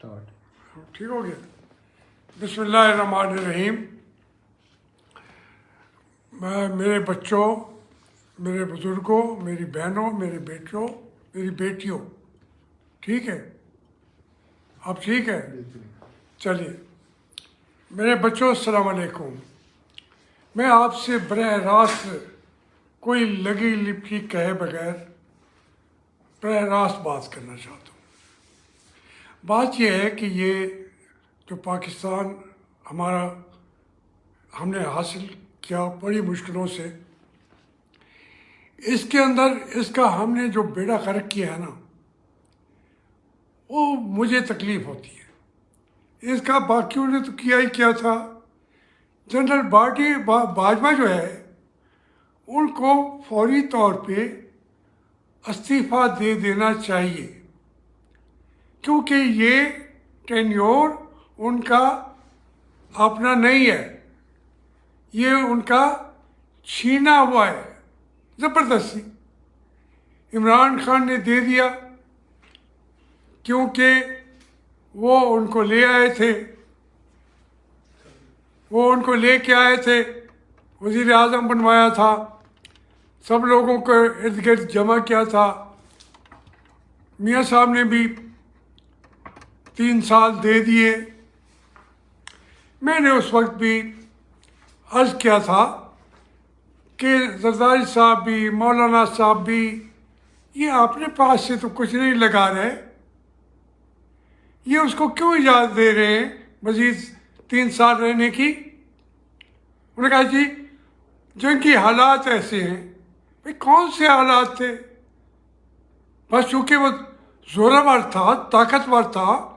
ठीक हो गया। बिस्मिल्लाहिर्रहमानिर्रहीम। मैं मेरे बच्चों, मेरे बुज़ुर्गों, मेरी बहनों, मेरे बेटों, मेरी बेटियों, ठीक है? आप ठीक है? चलिए, मेरे बच्चों अस्सलाम वालेकुम। मैं आपसे बरह रास्त कोई लगी लिपटी कहे बगैर बरह रास्त बात करना चाहता हूँ। बात यह है कि ये जो पाकिस्तान हमारा हमने हासिल किया बड़ी मुश्किलों से, इसके अंदर इसका हमने जो बेड़ा गर्क किया है ना, वो मुझे तकलीफ़ होती है। इसका बाकियों ने तो किया ही क्या था। जनरल बाजवा जो है, उनको फौरी तौर पे इस्तीफ़ा दे देना चाहिए, क्योंकि ये टेन्योर उनका अपना नहीं है, ये उनका छीना हुआ है ज़बरदस्ती। इमरान खान ने दे दिया क्योंकि वो उनको ले आए थे, वो उनको ले के आए थे, वज़ीर आज़म बनवाया था, सब लोगों को इर्द गिर्द जमा किया था। मियाँ साहब ने भी 3 साल दे दिए। मैंने उस वक्त भी अर्ज़ किया था कि जरदारी साहब भी, मौलाना साहब भी, ये अपने पास से तो कुछ नहीं लगा रहे, ये उसको क्यों इजाज़त दे रहे हैं मज़ीद 3 साल रहने की। उन्होंने कहा जी जिनकी हालात ऐसे हैं। भाई कौन से हालात थे? बस चूँकि वो जोरावर था, ताकतवर था,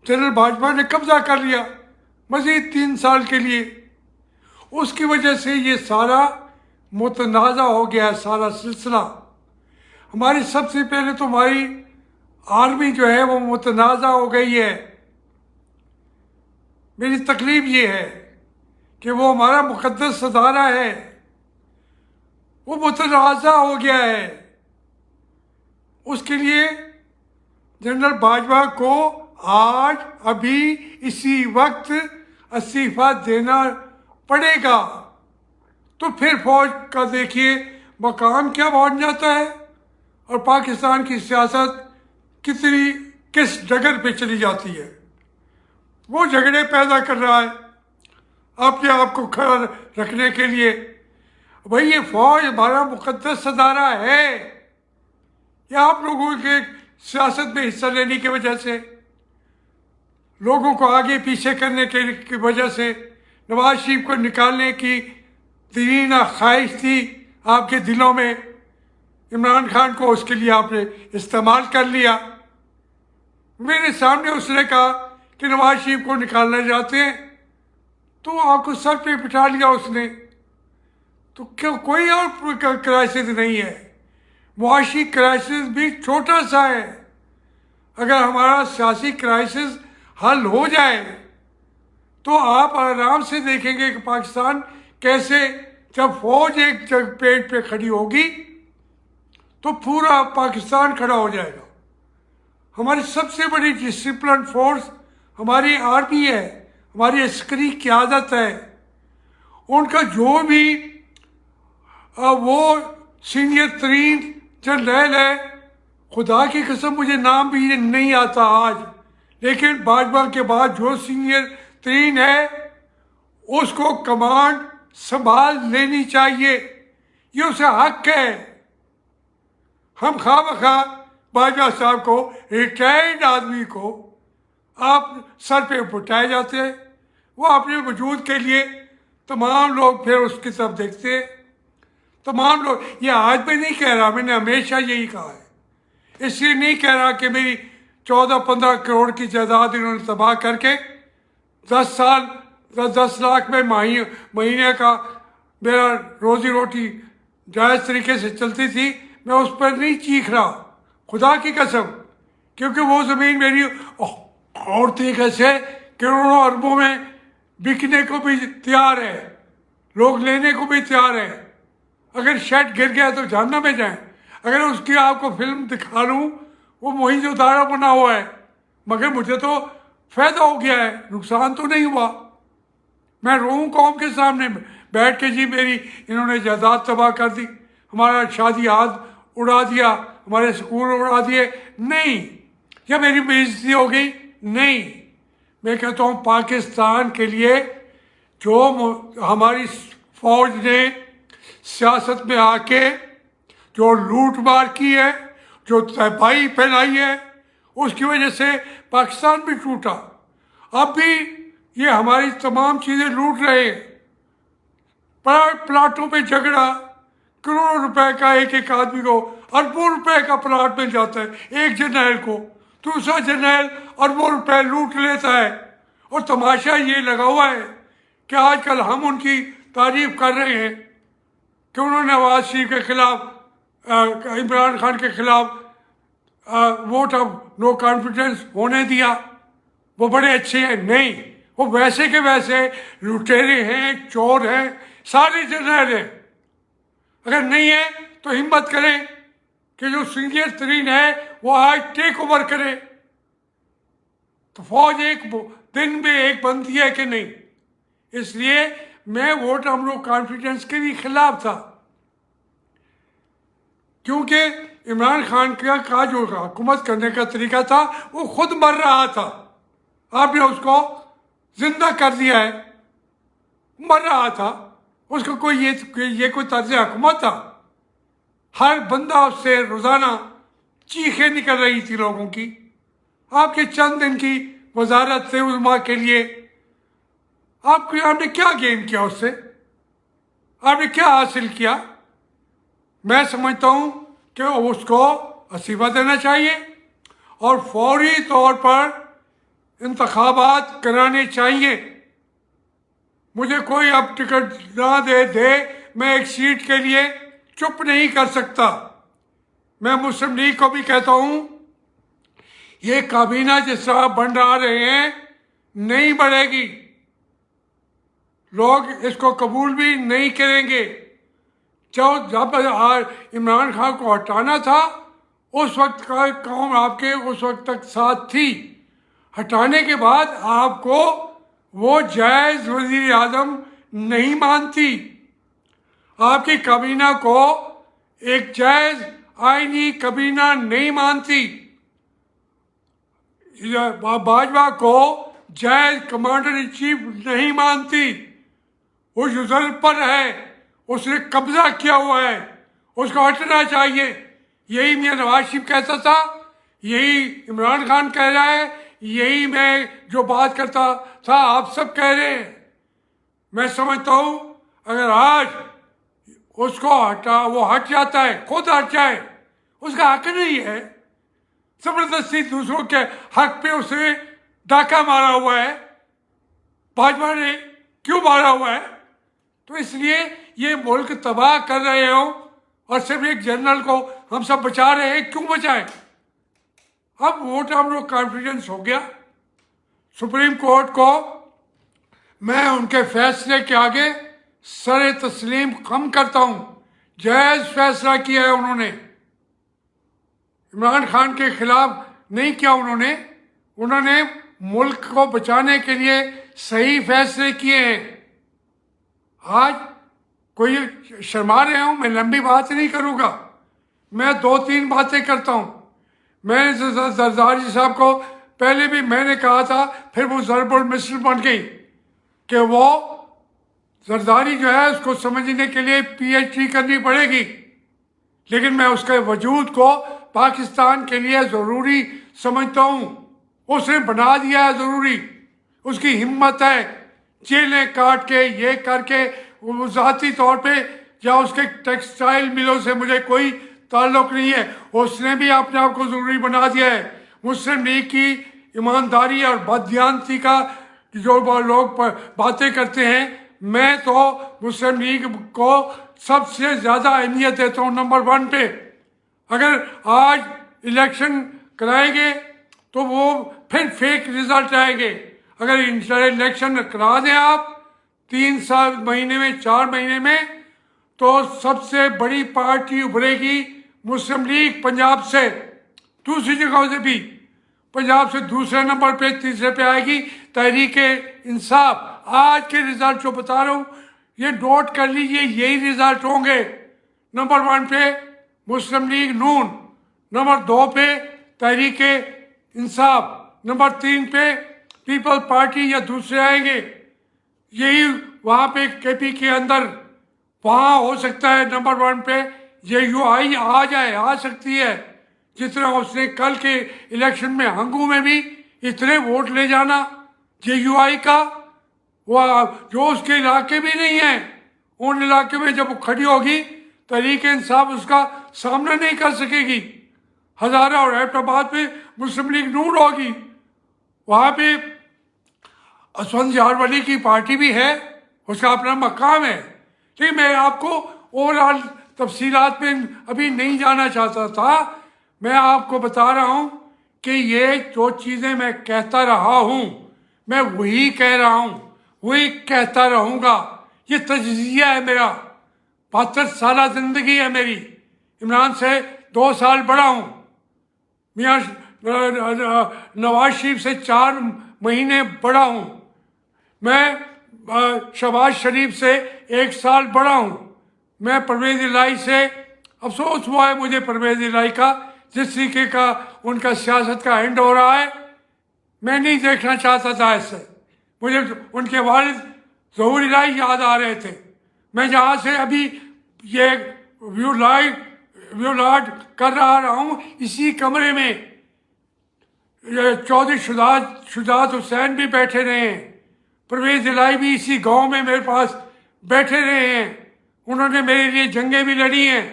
जनरल बाजवा ने कब्जा कर लिया मज़ीद 3 साल के लिए। उसकी वजह से ये सारा मुतनाज़ा हो गया है, सारा सिलसिला। हमारी सबसे पहले तो हमारी आर्मी जो है वो मुतनाज़ा हो गई है। मेरी तकलीफ़ ये है कि वो हमारा मुक़द्दस अदारा है, वो मुतनाज़ा हो गया है। उसके लिए जनरल बाजवा को आज अभी इसी वक्त इस्तीफ़ा देना पड़ेगा। तो फिर फौज का देखिए मकाम क्या पहुँच जाता है और पाकिस्तान की सियासत किस जगह पे चली जाती है। वो झगड़े पैदा कर रहा है अपने आप को खड़ा रखने के लिए। भाई ये फौज हमारा मुक़द्दस अदारा है, या आप लोगों के सियासत में हिस्सा लेने की वजह से, लोगों को आगे पीछे करने की वजह से, नवाज शरीफ को निकालने की दीना ख्वाहिश थी आपके दिलों में। इमरान खान को उसके लिए आपने इस्तेमाल कर लिया। मेरे सामने उसने कहा कि नवाज शरीफ को निकालना चाहते हैं, तो आपको सर पे बिठा लिया उसने। तो क्यों कोई और क्राइसिस नहीं है, मुआशी क्राइसिस भी छोटा सा है। अगर हमारा सियासी क्राइसिस हल हो जाए तो आप आराम से देखेंगे कि पाकिस्तान कैसे, जब फौज एक पेट पे खड़ी होगी तो पूरा पाकिस्तान खड़ा हो जाएगा। हमारी सबसे बड़ी डिसिप्लिन फोर्स हमारी आर्मी है, हमारी अस्करी क़यादत है। उनका जो भी वो सीनियर तरीन जनरल है, खुदा की कसम मुझे नाम भी नहीं आता आज, लेकिन बाजवा के बाद जो सीनियर तरीन है उसको कमांड संभाल लेनी चाहिए, ये उसे हक है। हम खामखा बाजवा साहब को, रिटायर्ड आदमी को आप सर पे उठाए जाते हैं। वो अपने वजूद के लिए तमाम लोग फिर उसकी तरफ देखते हैं। तमाम लोग, ये आज भी नहीं कह रहा, मैंने हमेशा यही कहा है। इसलिए नहीं कह रहा कि मेरी 14-15 करोड़ की जायदाद इन्होंने तबाह करके 10 लाख में महीने का मेरा रोज़ी रोटी जायज़ तरीके से चलती थी, मैं उस पर नहीं चीख रहा, खुदा की कसम। क्योंकि वो ज़मीन मेरी और तरीके से करोड़ों अरबों में बिकने को भी तैयार है, लोग लेने को भी तैयार है। अगर शेड गिर गया तो जहन्नम में जाए। अगर उसकी आपको फिल्म दिखा लूँ, वो मोहिंजोदारो बना हुआ है, मगर मुझे तो फायदा हो गया है, नुकसान तो नहीं हुआ। मैं रोऊं कौम के सामने बैठ के, जी मेरी इन्होंने जायदाद तबाह कर दी, हमारा शादी हाथ उड़ा दिया, हमारे स्कूल उड़ा दिए? नहीं। या मेरी बेइज्जती हो गई? नहीं। मैं कहता हूँ पाकिस्तान के लिए जो हमारी फौज ने सियासत में आके जो लूट मार की है, जो तबाही फैलाई है, उसकी वजह से पाकिस्तान भी टूटा। अब भी ये हमारी तमाम चीज़ें लूट रहे हैं। प्लाटों पे झगड़ा, करोड़ों रुपए का एक एक आदमी को, अरबों रुपए का प्लाट मिल जाता है एक जर्नैल को, दूसरा जर्नैल अरबों रुपए लूट लेता है। और तमाशा ये लगा हुआ है कि आजकल हम उनकी तारीफ कर रहे हैं कि उन्होंने नवाज शरीफ के खिलाफ, इमरान खान के खिलाफ वोट ऑफ नो कॉन्फिडेंस होने दिया, वो बड़े अच्छे हैं। नहीं, वो वैसे के वैसे लुटेरे हैं, चोर हैं, सारे जर्नैल हैं। अगर नहीं है तो हिम्मत करें कि जो सीनियर तरीन है वो आज टेक ओवर करे। तो फौज एक दिन में एक बनती है कि नहीं? इसलिए मैं वोट ऑफ नो कॉन्फिडेंस के भी खिलाफ था, क्योंकि इमरान खान का जो हुकूमत करने का तरीका था वो खुद मर रहा था, आपने उसको जिंदा कर दिया है। मर रहा था, उसका कोई ये कोई तर्ज हुकूमत था? हर बंदा उससे रोज़ाना चीखें निकल रही थी लोगों की। आपके चंद दिन की वजारत से उलमा के लिए आपने क्या गेन किया उससे? आपने क्या हासिल किया? मैं समझता हूँ कि उसको इस्तीफा देना चाहिए और फौरी तौर पर इंतखाबात कराने चाहिए। मुझे कोई अब टिकट ना दे, मैं एक सीट के लिए चुप नहीं कर सकता। मैं मुस्लिम लीग को भी कहता हूँ, ये काबीना जिस तरह बन रहे हैं नहीं बढ़ेगी, लोग इसको कबूल भी नहीं करेंगे। जब इमरान खान को हटाना था उस वक्त का कौम आपके उस वक्त तक साथ थी। हटाने के बाद आपको वो जायज़ वज़ीर आज़म नहीं मानती, आपकी काबीना को एक जायज़ आईनी काबीना नहीं मानती, बाजवा को जायज़ कमांडर इन चीफ नहीं मानती। वो युजर पर है, उसने कब्जा किया हुआ है, उसको हटना चाहिए। यही मियां नवाज शरीफ कहता था, यही इमरान खान कह रहा है, यही मैं जो बात करता था आप सब कह रहे हैं। मैं समझता हूँ अगर आज उसको वो हट जाता है, खुद हट जाए, उसका हक नहीं है। जबरदस्ती दूसरों के हक पे उसने डाका मारा हुआ है, भाजपा ने क्यों मारा हुआ है? तो इसलिए ये मुल्क तबाह कर रहे हो और सिर्फ एक जनरल को हम सब बचा रहे हैं। क्यों बचाएं? अब वोट ऑफ नो कॉन्फिडेंस हो गया। सुप्रीम कोर्ट को मैं उनके फैसले के आगे सर तस्लीम कम करता हूं। जायज़ फैसला किया है उन्होंने, इमरान खान के खिलाफ नहीं किया उन्होंने मुल्क को बचाने के लिए सही फैसले किए हैं। आज कोई शर्मा रहे हूँ, मैं लंबी बात नहीं करूँगा, मैं 2-3 बातें करता हूँ। मैंने जरदारी साहब को पहले भी मैंने कहा था, फिर वो ज़रबुल मिस्र बन गई कि वो जरदारी जो है उसको समझने के लिए PhD करनी पड़ेगी, लेकिन मैं उसके वजूद को पाकिस्तान के लिए ज़रूरी समझता हूँ। उसने बना दिया है ज़रूरी, उसकी हिम्मत है, जेलें काट के ये करके, वो ज़ाती तौर पे या उसके टेक्सटाइल मिलों से मुझे कोई ताल्लुक़ नहीं है, उसने भी अपने आप को ज़रूरी बना दिया है। मुस्लिम लीग की ईमानदारी और बददियानती का जो लोग बातें करते हैं, मैं तो मुस्लिम लीग को सबसे ज़्यादा अहमियत देता हूँ, नंबर 1 पे। अगर आज इलेक्शन कराएंगे तो वो फिर फेक रिजल्ट आएंगे। अगर इलेक्शन करा दें आप 3 महीने में, 4 महीने में, तो सबसे बड़ी पार्टी उभरेगी मुस्लिम लीग पंजाब से, दूसरी जगहों से भी। पंजाब से दूसरे नंबर पे, तीसरे पे आएगी तहरीक इंसाफ। आज के रिजल्ट जो बता रहा हूँ ये नोट कर लीजिए, यही रिजल्ट होंगे। नंबर 1 पे मुस्लिम लीग नून, नंबर 2 पे तहरीक इंसाफ, नंबर 3 पे पीपल पार्टी या दूसरे आएंगे। यही वहाँ पे केपी के अंदर वहाँ हो सकता है नंबर 1 पे JUI आ जाए, आ सकती है। जितना उसने कल के इलेक्शन में हंगू में भी इतने वोट ले जाना JUI का, वह जो उसके इलाके भी नहीं है, उन इलाके में जब वो खड़ी होगी तहरीक इंसाफ उसका सामना नहीं कर सकेगी। हजारा और हैदराबाद में मुस्लिम लीग नून होगी, वहाँ पे असवंद जारवली की पार्टी भी है, उसका अपना मकाम है। लेकिन मैं आपको ओवरऑल तफसीलात में अभी नहीं जाना चाहता था। मैं आपको बता रहा हूँ कि ये जो चीज़ें मैं कहता रहा हूँ मैं वही कह रहा हूँ, वही कहता रहूँगा। ये तजज़िया है मेरा, 72 साल ज़िंदगी है मेरी। इमरान से 2 साल बड़ा हूँ, मियाँ नवाज शरीफ से 4 महीने बड़ा हूँ, मैं शहबाज शरीफ से 1 साल बड़ा हूँ, मैं परवेज़ इलाही से, अफसोस हुआ है मुझे परवेज़ इलाही का, जिस तरीके का उनका सियासत का एंड हो रहा है मैं नहीं देखना चाहता था ऐसे। मुझे उनके वालिद ज़हूर इलाही याद आ रहे थे। मैं जहाँ से अभी ये व्यू लाइट कर रहा हूँ इसी कमरे में चौधरी शुजात हुसैन भी बैठे रहे हैं, परवेज़ इलाही भी इसी गांव में मेरे पास बैठे रहे हैं, उन्होंने मेरे लिए जंगें भी लड़ी हैं।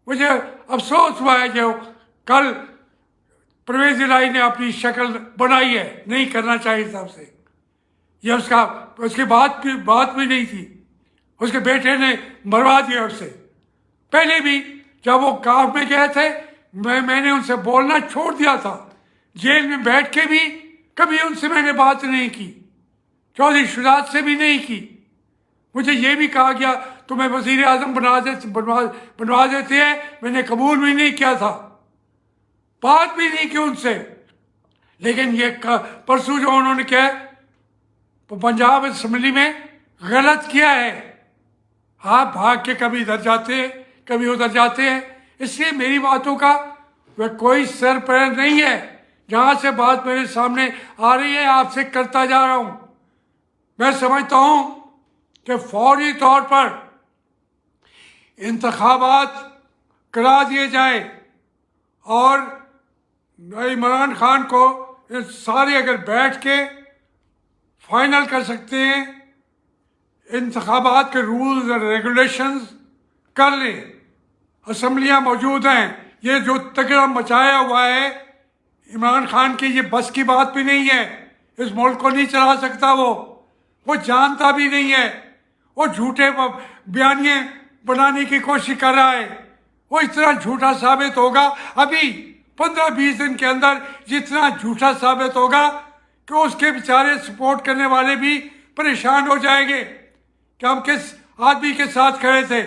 मुझे अफसोस हुआ है जो कल परवेज़ इलाही ने अपनी शक्ल बनाई है, नहीं करना चाहिए था उसे, यह उसके बात भी नहीं थी, उसके बेटे ने मरवा दिया उसे। पहले भी जब वो काफ में गए थे मैंने उनसे बोलना छोड़ दिया था, जेल में बैठ के भी कभी उनसे मैंने बात नहीं की, चौधरी शुजात से भी नहीं की। मुझे ये भी कहा गया तुम्हें वज़ीर आज़म बनवा देते हैं, मैंने कबूल भी नहीं किया था, बात भी नहीं की उनसे। लेकिन ये परसों जो उन्होंने किया पंजाब असम्बली में गलत किया है, आप भाग के कभी इधर जाते हैं कभी उधर जाते हैं, इसलिए मेरी बातों का वह कोई सर पैर नहीं है। जहाँ से बात मेरे सामने आ रही है आपसे करता जा रहा हूँ। मैं समझता हूँ कि फौरी तौर पर इंतखाबात करा दिए जाए और इमरान खान को सारे अगर बैठ के फाइनल कर सकते हैं, इंतखाबात के रूल्स और रेगुलेशंस कर लें। असम्बलियाँ मौजूद हैं, ये जो तगड़ा मचाया हुआ है इमरान खान की ये बस की बात भी नहीं है, इस मुल्क को नहीं चला सकता वो जानता भी नहीं है, वो झूठे बयानिए बनाने की कोशिश कर रहा है, वो इतना झूठा साबित होगा अभी 15-20 दिन के अंदर, जितना झूठा साबित होगा कि उसके बेचारे सपोर्ट करने वाले भी परेशान हो जाएंगे कि हम किस आदमी के साथ खड़े थे।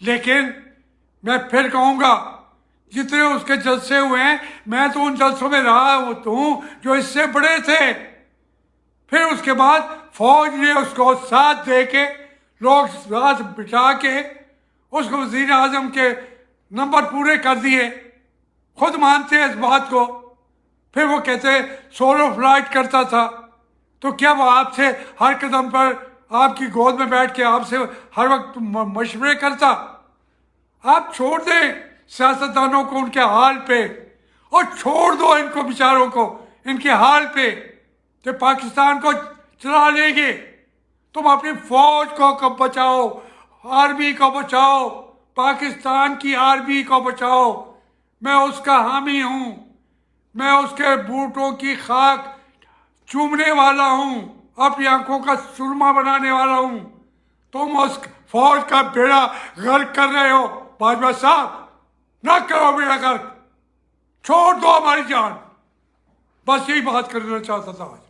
लेकिन मैं फिर कहूँगा जितने उसके जलसे हुए हैं मैं तो उन जलसों में रहा हूँ जो इससे बड़े थे। फिर उसके बाद फौज ने उसको साथ दे के लोग साथ बिठा के उसको वज़ीर आज़म के नंबर पूरे कर दिए, खुद मानते हैं इस बात को। फिर वो कहते सोलो फ्लाइट करता था, तो क्या वो आपसे हर कदम पर आपकी गोद में बैठ के आपसे हर वक्त मशवरे करता? आप छोड़ दें सियासतदानों को उनके हाल पे और छोड़ दो इनको बेचारों को इनके हाल पे कि पाकिस्तान को चला लेंगे। तुम अपनी फौज को बचाओ, आर्मी को बचाओ, पाकिस्तान की आर्मी को बचाओ। मैं उसका हामी हूँ, मैं उसके बूटों की खाक चूमने वाला हूँ, अपनी आंखों का सुरमा बनाने वाला हूँ। तुम उस फौज का बेड़ा गर्क कर रहे हो बाजवा साहब, ना करो बेड़ा गर्क, छोड़ दो हमारी जान। बस यही बात करना चाहता था आज।